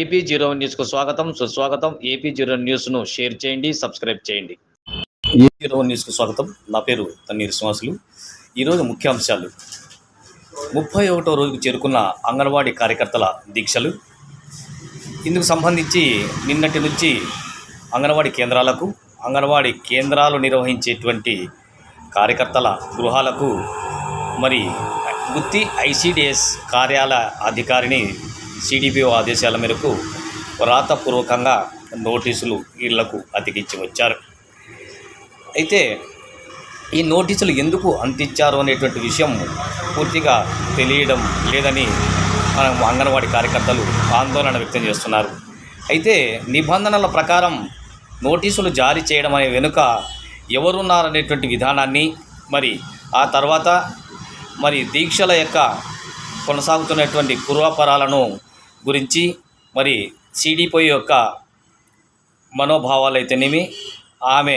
AP zero న్యూస్కు స్వాగతం సుస్వాగతం. ఏపీ జీరో న్యూస్ను షేర్ చేయండి, సబ్స్క్రైబ్ చేయండి. ఏపీ జీరో న్యూస్కు స్వాగతం. నా పేరు తన్నీరు శ్రీనివాసులు. ఈరోజు ముఖ్యాంశాలు: 31వ రోజుకు చేరుకున్న అంగన్వాడీ కార్యకర్తల దీక్షలు. ఇందుకు సంబంధించి నిన్నటి నుంచి అంగన్వాడీ కేంద్రాలు నిర్వహించేటువంటి కార్యకర్తల గృహాలకు మరి గుత్తి ఐసిడిఎస్ కార్యాలయ అధికారిని సిడిపిఓ ఆదేశాల మేరకు వ్రాతపూర్వకంగా నోటీసులు ఇళ్లకు అతికించి వచ్చారు. అయితే ఈ నోటీసులు ఎందుకు అందించారు అనేటువంటి విషయం పూర్తిగా తెలియడం లేదని అంగన్వాడీ కార్యకర్తలు ఆందోళన వ్యక్తం చేస్తున్నారు. అయితే నిబంధనల ప్రకారం నోటీసులు జారీ చేయడం అనే వెనుక ఎవరున్నారనేటువంటి విధానాన్ని, మరి ఆ తర్వాత మరి దీక్షల యొక్క కొనసాగుతున్నటువంటి పూర్వాపరాలను గురించి, మరి సిడిపిఓ యొక్క మనోభావాలు అయితేనేమి, ఆమె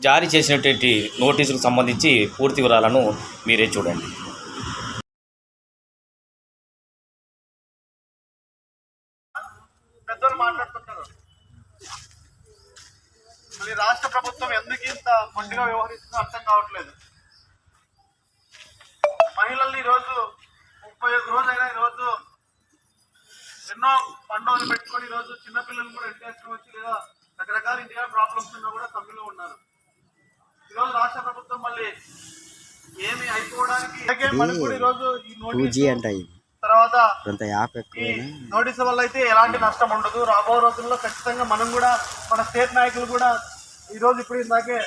జారీ చేసినటువంటి నోటీసులకు సంబంధించి పూర్తి వివరాలను మీరే చూడండి. పెద్దలు మాట్లాడుతుంటారు, మళ్ళీ రాష్ట్ర ప్రభుత్వం ఎందుకు ఇంత మొండిగా వ్యవహరిస్తుందో అర్థం కావట్లేదు. మహిళల్ని ఈరోజు 31 రోజు అయినా ఈరోజు ఎన్నో పండుగలు పెట్టుకొని ఈరోజు చిన్నపిల్లలు కూడా ఇంటికి వచ్చి లేదా రకరకాల ఇండియా ప్రాబ్లమ్స్ ఉన్నా కూడా సభ్యులు ఉన్నారు. ఈరోజు రాష్ట్ర ప్రభుత్వం మళ్ళీ ఏమి అయిపోవడానికి మనకు కూడా ఈరోజు ఈ నోటీస్ తర్వాత ఈ నోటీసుల వల్ల అయితే ఎలాంటి నష్టం ఉండదు. రాబో రోజుల్లో ఖచ్చితంగా మనం కూడా మన స్టేట్ నాయకులు కూడా ఈరోజు ఇప్పుడు ఇందాకే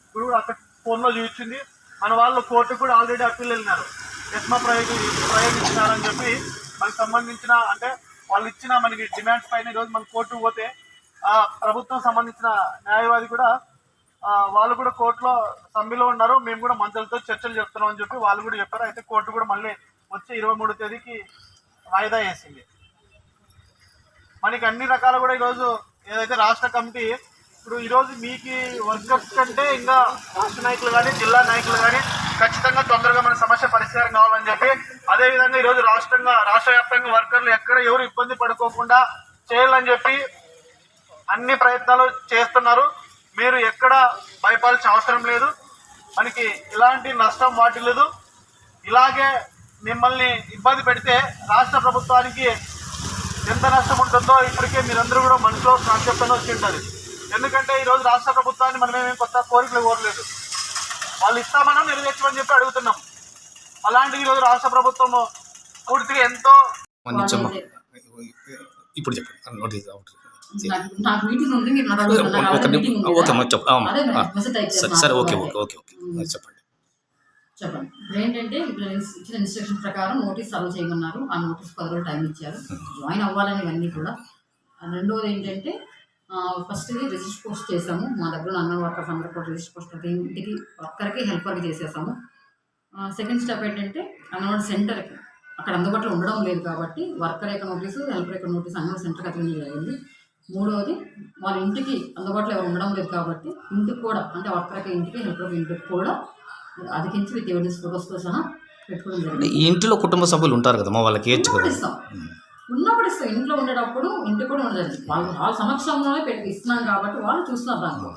ఇప్పుడు అక్కడ ఫోన్లో చూపించింది, మన వాళ్ళు కోర్టుకు కూడా ఆల్రెడీ అప్పీల్ వెళ్ళినారు. ఎస్మా ప్రయోగించినారని చెప్పి మనకు సంబంధించిన అంటే వాళ్ళు ఇచ్చిన మనకి డిమాండ్స్ పైన ఈరోజు మన కోర్టుకు పోతే ఆ ప్రభుత్వం సంబంధించిన న్యాయవాది కూడా వాళ్ళు కూడా కోర్టులో సమ్మెలో ఉన్నారు, మేము కూడా మంత్రులతో చర్చలు చెప్తున్నాం అని చెప్పి వాళ్ళు కూడా చెప్పారు. అయితే కోర్టు కూడా మళ్ళీ వచ్చే 23వ తేదీకి వాయిదా వేసింది. మనకి అన్ని రకాల కూడా ఈరోజు ఏదైతే రాష్ట్ర కమిటీ ఇప్పుడు ఈరోజు మీకు వర్కర్స్ కంటే ఇంకా రాష్ట్ర నాయకులు కానీ జిల్లా నాయకులు కానీ ఖచ్చితంగా తొందరగా మన సమస్య పరిష్కారం కావాలని చెప్పి, అదేవిధంగా ఈరోజు రాష్ట్ర వ్యాప్తంగా వర్కర్లు ఎక్కడ ఎవరు ఇబ్బంది పడుకోకుండా చేయాలని చెప్పి అన్ని ప్రయత్నాలు చేస్తున్నారు. మీరు ఎక్కడ భయపడాల్సిన అవసరం లేదు, మనకి ఎలాంటి నష్టం వాటిల్లదు. ఇలాగే మిమ్మల్ని ఇబ్బంది పెడితే రాష్ట్ర ప్రభుత్వానికి ఎంత నష్టం ఉంటుందో ఇప్పటికే మీరందరూ కూడా మనసులో కాన్సెప్ట్తో వచ్చి ఉంటుంది. ఎందుకంటే ఈరోజు రాష్ట్ర ప్రభుత్వాన్ని మనమేమీ కొత్త కోరికలు కోరలేదు, వాళ్ళు ఇస్తామని నెరవేర్చమని చెప్పి అడుగుతున్నాం. అలాంటిది ఈరోజు రాష్ట్ర ప్రభుత్వం పూర్తిగా ఎంతో ఇప్పుడు చెప్పండి. చెప్పండి. ఇప్పుడు ఏంటంటే ఇప్పుడు ఇచ్చిన ఇన్స్ట్రక్షన్ ప్రకారం నోటీస్ సర్వ్ చేయమన్నారు. ఆ నోటీస్ 10 రోజులు టైం ఇచ్చారు జాయిన్ అవ్వాలని. ఇవన్నీ కూడా రెండోది ఏంటంటే ఫస్ట్ది రిజిస్టర్ పోస్ట్ చేసాము. మా దగ్గర అంగన్ వర్కర్స్ అందరూ కూడా రిజిస్టర్ పోస్ట్ ఇంటికి ఒక్కరికి హెల్పర్కి చేసేసాము. సెకండ్ స్టెప్ ఏంటంటే అంగన్వాడీ సెంటర్కి అక్కడ అందుబాటులో ఉండడం లేదు కాబట్టి వర్కర్ యొక్క నోటీసు, హెల్పర్ యొక్క నోటీసు అంగన్వాడీ సెంటర్కి అతను జరిగింది. మూడవది వాళ్ళ ఇంటికి అందుబాటులో ఎవరు ఉండడం లేదు కాబట్టి ఇంటికి కూడా అంటే వర్కర్కి ఇంటికి హెల్పర్కి ఇంటికి కూడా అదికించి విత్ ఎవిడెన్స్ ఫోటోస్తో సహా పెట్టుకోవడం జరిగింది. ఇంట్లో కుటుంబ సభ్యులు ఉంటారు కదా, వాళ్ళకి ఉన్నప్పుడు ఇస్తాం. ఇంట్లో ఉండేటప్పుడు ఇంటికి కూడా ఉండదు. వాళ్ళ సమక్షంలోనే ఇస్తున్నాం కాబట్టి వాళ్ళు చూస్తున్నారు. దాంట్లో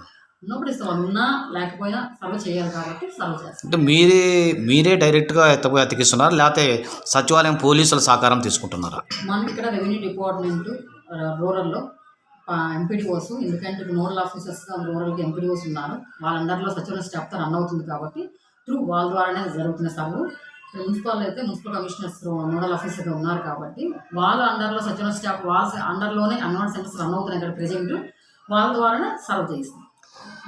ఉన్నప్పుడు ఇస్తాం. వాళ్ళు ఉన్నా లేకపోయినా సర్వ్ చేయాలి కాబట్టి సర్వ్ చేస్తాం. అంటే మీరే డైరెక్ట్గా అతికిస్తున్నారు, లేకపోతే సచివాలయం పోలీసుల సహకారం తీసుకుంటున్నారా? మనకి ఇక్కడ రెవెన్యూ డిపార్ట్మెంట్ రూరల్లో ఎంపీడీఓస్, ఎందుకంటే నోడల్ ఆఫీసర్స్గా రూరల్కి ఎంపీడీఓస్ ఉన్నారు. వాళ్ళ అండర్లో సచివాలయ స్టాఫ్తో రన్ అవుతుంది కాబట్టి వాళ్ళ ద్వారానే జరుగుతున్న సర్వ్. మున్సిపల్ అయితే మున్సిపల్ కమిషనర్స్ నోడల్ ఆఫీసర్గా ఉన్నారు కాబట్టి వాళ్ళ అండర్లో సచివాలయ స్టాఫ్ వాళ్ళ అండర్లోనే అంగన్వాడీ సెంటర్స్ రన్ అవుతున్నాయి ఇక్కడ ప్రజెంట్. వాళ్ళ ద్వారానే సర్వ్ చేస్తాం.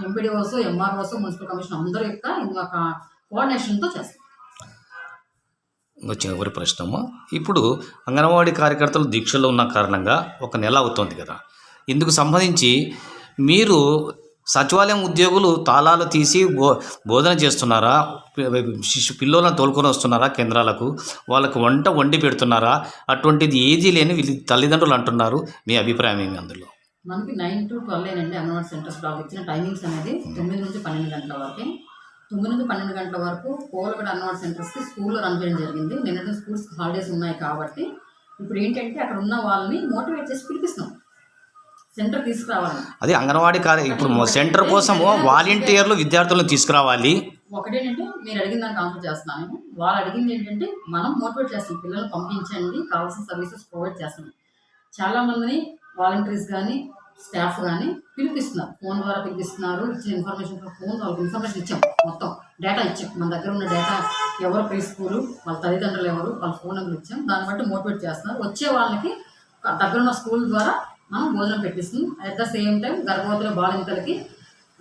ఎంపీడీఓస్, ఎంఆర్ఓస్, మున్సిపల్ కమిషనర్ అందరూ యొక్క ఇంకొక కోఆర్డినేషన్తో చేస్తాం. వచ్చిన ఎవరి ప్రశ్నమా, ఇప్పుడు అంగన్వాడీ కార్యకర్తలు దీక్షలో ఉన్న కారణంగా 1 నెల అవుతుంది కదా, ఇందుకు సంబంధించి మీరు సచివాలయం ఉద్యోగులు తాళాలు తీసి బోధన చేస్తున్నారా? పిల్లలను తోలుకొని వస్తున్నారా కేంద్రాలకు? వాళ్ళకు వండి పెడుతున్నారా? అటువంటిది ఏదీ లేని వీళ్ళు తల్లిదండ్రులు అంటున్నారు. మీ అభిప్రాయం ఏమి అందులో? మనకి 9 to 12 అండి అంగన్వాడీ సెంటర్స్ బ్లాక్ ఇచ్చిన టైమింగ్స్ అనేది 9 నుంచి 12 గంటల వరకు. 9 నుంచి 12 గంటల వరకు కోలగడ అంగన్వాడీ సెంటర్స్కి స్కూల్లో రన్ చేయడం జరిగింది. నిన్న స్కూల్స్ హాలిడేస్ ఉన్నాయి కాబట్టి ఇప్పుడు ఏంటంటే అక్కడ ఉన్న వాళ్ళని మోటివేట్ చేసి పిలిపిస్తున్నాం సెంటర్ తీసుకురావాలని. అదే అంగన్వాడీ ఇప్పుడు సెంటర్ కోసము వాలంటీర్లు విద్యార్థులను తీసుకురావాలి. ఒకటేంటంటే మీరు అడిగిన దానికి ఆన్సర్ చేస్తున్నాను. వాళ్ళు అడిగింది ఏంటంటే మనం మోటివేట్ చేస్తాం, పిల్లల్ని పంపించండి, కావాల్సిన సర్వీసెస్ ప్రొవైడ్ చేస్తాం. చాలామందిని వాలంటీర్స్ కానీ స్టాఫ్ కానీ పిలిపిస్తున్నారు, ఫోన్ ద్వారా పిలిపిస్తున్నారు. ఇచ్చిన ఇన్ఫర్మేషన్ ఫోన్ వాళ్ళకి ఇన్ఫర్మేషన్ ఇచ్చాం, మొత్తం డేటా ఇచ్చాం. మన దగ్గర ఉన్న డేటా ఎవరు ప్రీ స్కూలు, వాళ్ళ తల్లిదండ్రులు ఎవరు, వాళ్ళ ఫోన్ నెంబర్ ఇచ్చాం. దాన్ని బట్టి మోటివేట్ చేస్తున్నారు. వచ్చే వాళ్ళకి దగ్గరున్న స్కూల్ ద్వారా మనం భోజనం పెట్టిస్తుంది. అట్ ద సేమ్ టైం గర్భవతుల బాలింతలకి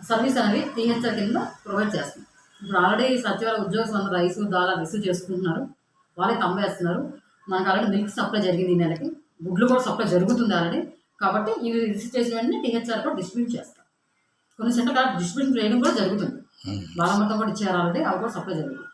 సర్వీస్ అనేది టీహెచ్ఆర్ కింద ప్రొవైడ్ చేస్తుంది. ఇప్పుడు ఆల్రెడీ సచివాలయ ఉద్యోగస్తులు రైసు దాలా రిసీవ్ చేసుకుంటున్నారు, వాళ్ళే తంబేస్తున్నారు. మనకు ఆల్రెడీ మిల్క్ సప్లై జరిగింది ఈ నెలకి, గుడ్లు కూడా సప్లై జరుగుతుంది ఆల్రెడీ. కాబట్టి ఇవి రిసీవ్ చేసిన వెంటనే టీహెచ్ఆర్ కూడా డిస్ట్రిబ్యూట్ చేస్తారు. కొన్ని సెంటర్ డిస్ట్రిబ్యూషన్ చేయడం కూడా జరుగుతుంది. వాళ్ళ మొత్తం కూడా ఇచ్చారు ఆల్రెడీ, అవి కూడా సప్లై జరుగుతుంది.